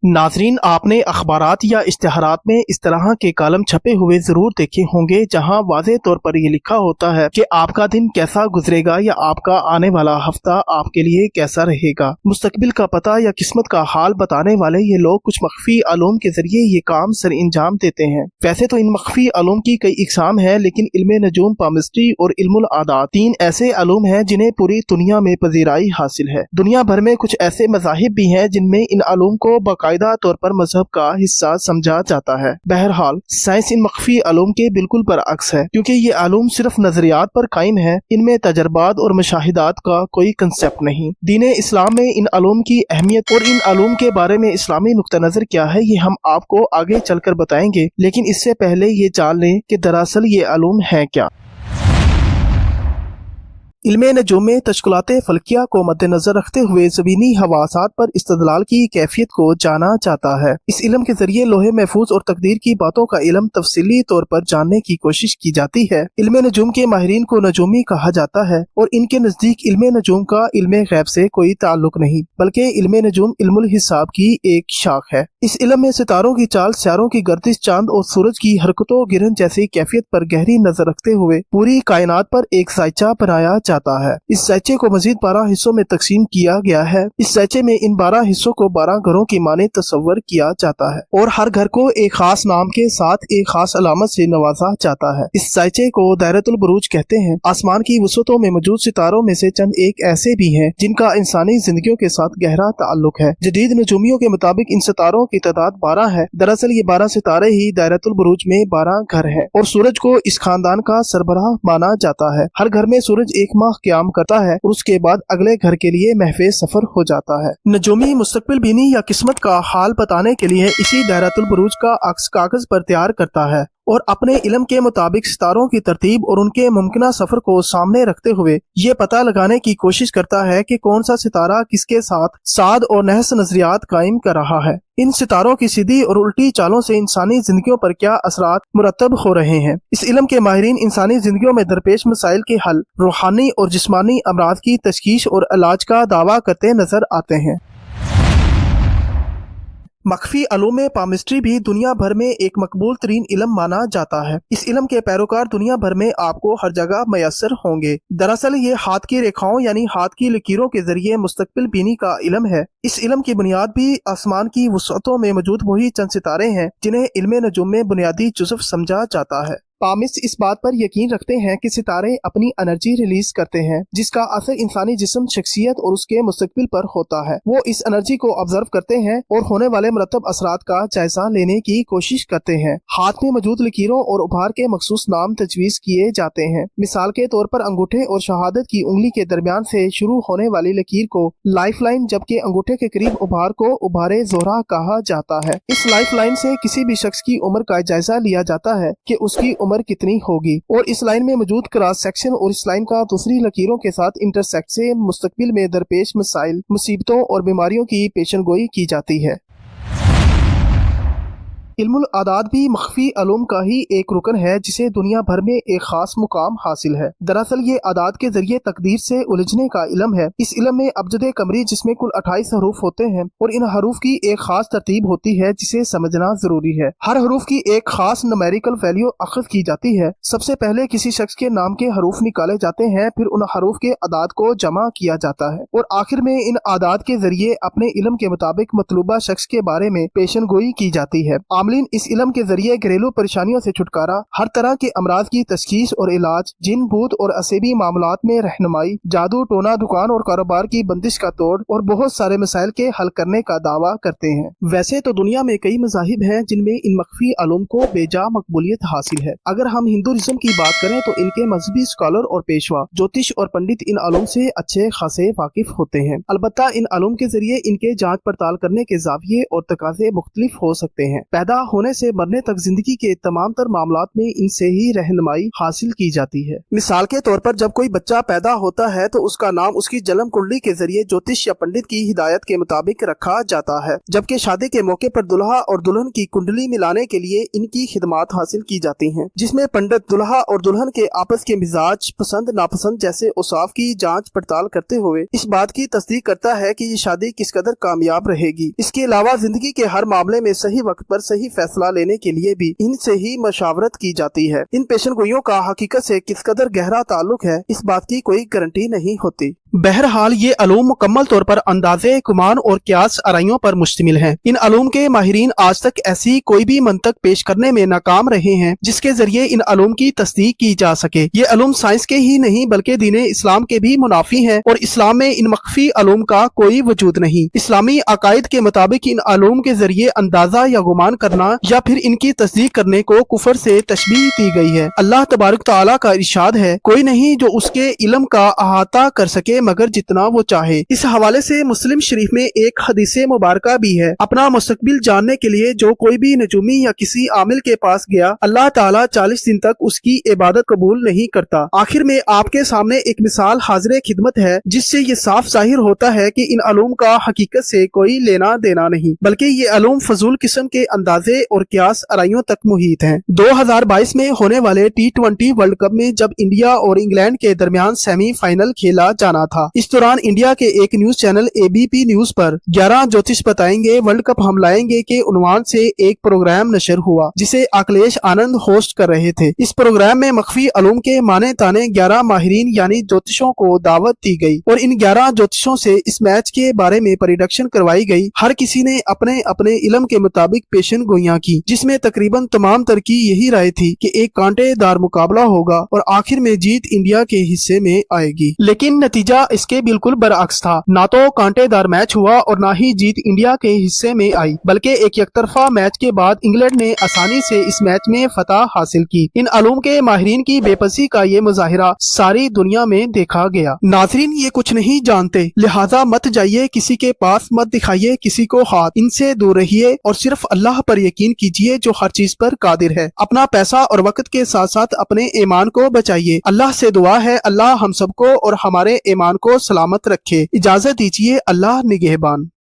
नाजरीन, आपने अखबारात या इश्तिहारात में इस तरह के कॉलम छपे हुए जरूर देखे होंगे जहां वाज़ेह तौर पर ये लिखा होता है कि आपका दिन कैसा गुजरेगा या आपका आने वाला हफ्ता आपके लिए कैसा रहेगा। मुस्तकबिल का पता या किस्मत का हाल बताने वाले ये लोग कुछ मख्फी अलूम के जरिए ये काम सर अंजाम देते हैं। वैसे तो इन मख्फी अलूम की कई इकसाम है, लेकिन इल्म नजूम, पामिस्ट्री और इल्मुल आदात तीन ऐसे अलूम हैं जिन्हें पूरी दुनिया में पजीराई हासिल है। दुनिया भर में कुछ ऐसे मज़ाहिब भी हैं जिनमें इन अलूम को बाकायदा तौर पर मजहब का हिस्सा समझा जाता है। बहरहाल साइंस इन मख्फी अलूम के बिल्कुल बरअक्स है, क्योंकि ये अलूम सिर्फ नजरियात पर कायम है। इनमें तजर्बात और मुशाहिदात का कोई कंसेप्ट नहीं। दीन इस्लाम में इन अलूम की अहमियत और इन अलूम के बारे में इस्लामी नुक्ता नजर क्या है, ये हम आपको आगे चलकर बताएंगे, लेकिन इससे पहले ये जान लें कि दरअसल ये अलूम है क्या। इल्मे नजूम में तशक्कुलात फल्किया को मद्देनजर रखते हुए ज़मीनी हवासात पर इस्तदलाल की कैफियत को जाना जाता है। इस इल्म के जरिए लोहे महफूज और तकदीर की बातों का इल्म तफसीली तौर पर जानने की कोशिश की जाती है। इल्मे नजूम के माहिरीन को नजूमी कहा जाता है और इनके नजदीक इल्मे नजूम का इल्मे गैब से कोई ताल्लुक नहीं, बल्कि इल्मे नजूम इल्मुल हिसाब की एक शाख है। इस इल्म में सितारों की चाल, सियारों की गर्दिश, चांद और सूरज की हरकतों गिरन जैसी कैफियत पर गहरी नजर रखते हुए पूरी कायनात पर एक साइचा बनाया जाता है। इस साइचे को मजीद 12 हिस्सों में तकसीम किया गया है। इस साइचे में इन 12 हिस्सों को 12 घरों की माने तस्वर किया जाता है और हर घर को एक खास नाम के साथ एक खास अलामत से नवाजा जाता है। इस साइचे को दायरतुल बुरूज कहते हैं। आसमान की वसअतों में मौजूद सितारों में से चंद एक ऐसे भी हैं जिनका इंसानी जिंदगियों के साथ गहरा ताल्लुक है। जदीद नजूमियों के मुताबिक इन सितारों की तादाद 12 है। दरअसल ये 12 सितारे ही दायरतुल बुरूज में 12 घर है और सूरज को इस खानदान का सरबराह माना जाता है। हर घर में सूरज एक माह क्याम करता है और उसके बाद अगले घर के लिए महफूज सफर हो जाता है। नजूमी मुस्तकबिल बीनी या किस्मत का हाल बताने के लिए इसी दायरतुल बुरूज का अक्स कागज पर तैयार करता है और अपने इल्म के मुताबिक सितारों की तरतीब और उनके मुमकिना सफर को सामने रखते हुए ये पता लगाने की कोशिश करता है कि कौन सा सितारा किसके साथ साद और नहस नजरियात कायम कर रहा है। इन सितारों की सीधी और उल्टी चालों से इंसानी जिंदगियों पर क्या असरात मुरतब हो रहे हैं। इस इल्म के माहिरीन इंसानी जिंदगियों में दरपेश मसाइल के हल, रूहानी और जिस्मानी अमराज की तशखीस और इलाज का दावा करते नजर आते हैं। मख्फी अलूम पामिस्ट्री भी दुनिया भर में एक मकबूल तरीन इल्म माना जाता है। इस इल्म के पैरोकार दुनिया भर में आपको हर जगह मयसर होंगे। दरअसल ये हाथ की रेखाओं यानी हाथ की लकीरों के जरिए मुस्तकबिल बीनी का इल्म है। इस इल्म की बुनियाद भी आसमान की वसअतों में मौजूद वही चंद सितारे हैं जिन्हें इल्म नजूम में बुनियादी जुज़्व समझा जाता है। पामिस्ट इस बात पर यकीन रखते हैं कि सितारे अपनी एनर्जी रिलीज करते हैं जिसका असर इंसानी जिस्म, शख्सियत और उसके मुस्तकबिल पर होता है। वो इस एनर्जी को ऑब्जर्व करते हैं और होने वाले मुरतब असरात का जायजा लेने की कोशिश करते हैं। हाथ में मौजूद लकीरों और उभार के मखसूस नाम तजवीज किए जाते हैं। मिसाल के तौर पर अंगूठे और शहादत की उंगली के दरमियान से शुरू होने वाली लकीर को लाइफ लाइन, जबकि अंगूठे के करीब उभार को उभारे जोहरा कहा जाता है। इस लाइफ लाइन से किसी भी शख्स की उम्र का जायजा लिया जाता है कि उसकी उम्र कितनी होगी और इस लाइन में मौजूद क्रॉस सेक्शन और इस लाइन का दूसरी लकीरों के साथ इंटरसेक्ट से मुस्तकबिल में दरपेश मसाइल, मुसीबतों और बीमारियों की पेशनगोई की जाती है। इल्मुल आदात भी मख्फी अलूम का ही एक रुकन है जिसे दुनिया भर में एक खास मुकाम हासिल है। दरअसल ये आदात के जरिए तकदीर से उलझने का इल्म है। इस इल्म में अब्जद कमरी जिसमें कुल 28 हरूफ होते हैं और इन हरूफ की एक खास तरतीब होती है जिसे समझना जरूरी है। हर हरूफ की एक खास न्यूमेरिकल वैल्यू अखज़ की जाती है। सबसे पहले किसी शख्स के नाम के हरूफ निकाले जाते हैं, फिर उन हरूफ के आदात को जमा किया जाता है और आखिर में इन आदात के जरिए अपने इल्म के मुताबिक मतलूबा शख्स के बारे में पेशन गोई की जाती है। आमलीन इस इल्म के जरिए घरेलू परेशानियों से छुटकारा, हर तरह के अमराज की तशखीस और इलाज, जिन भूत और असेबी मामलात में रहनुमाई, जादू टोना, दुकान और कारोबार की बंदिश का तोड़ और बहुत सारे मसाइल के हल करने का दावा करते हैं। वैसे तो दुनिया में कई मज़ाहिब हैं जिनमें इन मख्फी अलूम को बेजा मकबूलियत हासिल है। अगर हम हिंदुइज्म की बात करें तो इनके मजहबी स्कॉलर और पेशवा, ज्योतिष और पंडित इन अलूम से अच्छे खासे वाकिफ होते हैं। अलबत्ता इन अलूम के जरिए इनके जांच पड़ताल करने के जाविये और तकाजे मुख्तलिफ हो सकते हैं। पैदा पैदा होने से मरने तक जिंदगी के तमाम तर मामलात में इनसे ही रहनुमाई हासिल की जाती है। मिसाल के तौर पर जब कोई बच्चा पैदा होता है तो उसका नाम उसकी जन्म कुंडली के जरिए ज्योतिष या पंडित की हिदायत के मुताबिक रखा जाता है, जबकि शादी के मौके पर दुल्हा और दुल्हन की कुंडली मिलाने के लिए इनकी खिदमात हासिल की जाती हैं, जिसमें पंडित दुल्हा और दुल्हन के आपस के मिजाज, पसंद नापसंद जैसे औसाफ की जांच पड़ताल करते हुए इस बात की तस्दीक करता है कि ये शादी किस कदर कामयाब रहेगी। इसके अलावा जिंदगी के हर मामले में सही वक्त पर सही फैसला लेने के लिए भी इनसे ही मशावरत की जाती है। इन पेशनगोइयों का हकीकत से किस कदर गहरा ताल्लुक है, इस बात की कोई गारंटी नहीं होती। बहरहाल ये अलूम मुकम्मल तौर पर अंदाजे गुमान और क्यास आराइयों पर मुश्तमिल हैं। इन अलूम के माहिरीन आज तक ऐसी कोई भी मंतक पेश करने में नाकाम रहे हैं जिसके जरिए इन अलूम की तस्दीक की जा सके। ये अलूम साइंस के ही नहीं बल्कि दीने इस्लाम के भी मुनाफी हैं और इस्लाम में इन मख्फी अलूम का कोई वजूद नहीं। इस्लामी अकायद के मुताबिक इन अलूम के जरिए अंदाजा या गुमान करना या फिर इनकी तस्दीक करने को कुफर से तशबीह दी गई है। अल्लाह तबारक तआला का इरशाद है, कोई नहीं जो उसके इल्म का अहाता कर सके मगर जितना वो चाहे। इस हवाले से मुस्लिम शरीफ में एक हदीस मुबारका भी है, अपना मुस्तकबिल जानने के लिए जो कोई भी नजूमी या किसी आमिल के पास गया, अल्लाह ताला 40 दिन तक उसकी इबादत कबूल नहीं करता। आखिर में आपके सामने एक मिसाल हाजिर खिदमत है जिससे ये साफ जाहिर होता है कि इन अलूम का हकीकत से कोई लेना देना नहीं, बल्कि ये अलूम फजूल किस्म के अंदाजे और क्यास आराइयों तक मुहित हैं। 2022 में होने वाले T20 वर्ल्ड कप में जब इंडिया और इंग्लैंड के दरमियान सेमीफाइनल खेला जाना था, इस दौरान इंडिया के एक न्यूज चैनल ABP न्यूज पर 11 ज्योतिष बताएंगे वर्ल्ड कप हम लाएंगे के उन्वान से एक प्रोग्राम नशर हुआ जिसे अखिलेश आनंद होस्ट कर रहे थे। इस प्रोग्राम में मख्फी अलूम के माने ताने 11 माहिरीन यानी ज्योतिषों को दावत दी गई और इन 11 ज्योतिषों से इस मैच के बारे में प्रेडिक्शन करवाई गई। हर किसी ने अपने अपने इल्म के मुताबिक पेशन गोइयां की, जिसमें तकरीबन तमाम तर की यही राय थी कि एक कांटेदार मुकाबला होगा और आखिर में जीत इंडिया के हिस्से में आएगी। लेकिन नतीजा इसके बिल्कुल बरअक्स था। ना तो कांटेदार मैच हुआ और ना ही जीत इंडिया के हिस्से में आई, बल्कि एक यकतरफा मैच के बाद इंग्लैंड ने आसानी से इस मैच में फतह हासिल की। इन अलूम के माहिरीन की बेबसी का ये मुजाहिरा सारी दुनिया में देखा गया। नाज़रीन, ये कुछ नहीं जानते, लिहाजा मत जाइए किसी के पास, मत दिखाइए किसी को हाथ, इनसे दूर रहिए और सिर्फ अल्लाह पर यकीन कीजिए जो हर चीज पर कादिर है। अपना पैसा और वक्त के साथ साथ अपने ईमान को बचाइए। अल्लाह से दुआ है अल्लाह हम सबको और हमारे ईमान को सलामत रखे। इजाजत दीजिए, अल्लाह निगहबान।